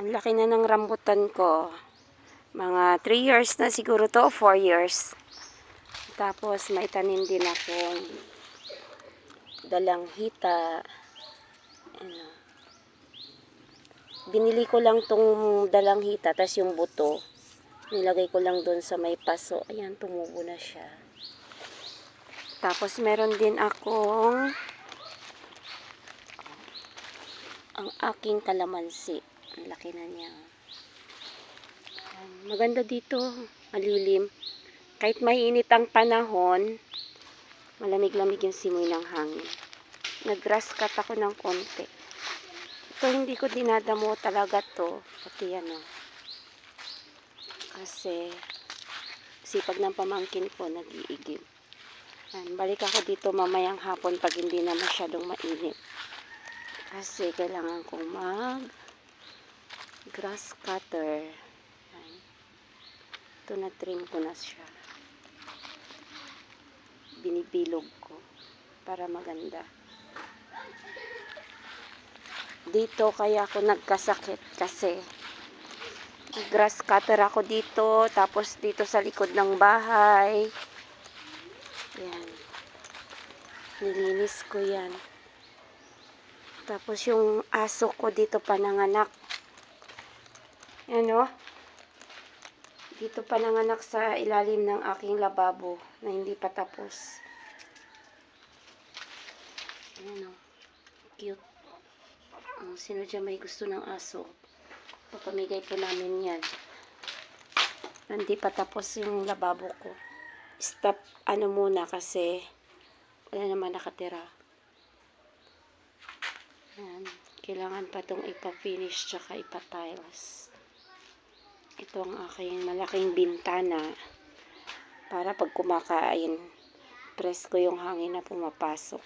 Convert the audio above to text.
Ang laki na ng rambutan ko. Mga 3 years na siguro to, 4 years. Tapos may tanim din akong dalanghita. Ano. Binili ko lang tong dalanghita, tas yung buto. Nilagay ko lang doon sa may paso. Ayan, tumubo na siya. Tapos meron din akong ang aking kalamansi. Ang laki na niya. Maganda dito, malilim. Kahit mainit ang panahon, malamig-lamig yung simoy ng hangin. Nag-grass cut ako ng konti. Ito hindi ko dinadamo talaga to. Pati ano. Kasi sipag ng pamangkin ko nag-iigib. Balik ako dito mamayang hapon pag hindi na masyadong mainit. Kasi kailangan kong grass cutter. Ito na trim ko na siya. Binibilog ko para maganda. Dito kaya ako nagkasakit kasi grass cutter ako dito, tapos dito sa likod ng bahay. Yan. Nilinis ko yan. Tapos yung aso ko dito pananganak. Ano? Dito pananganak sa ilalim ng aking lababo na hindi pa tapos. Ayan o. Cute. Sino dyan may gusto ng aso? Papamigay po namin yan. Hindi pa tapos yung lababo ko. Stop ano muna kasi wala naman nakatira. Ayan. Kailangan pa itong ipa-finish tsaka ipa-tiles. Ito ang aking malaking bintana para pag kumakain, presko yung hangin na pumapasok.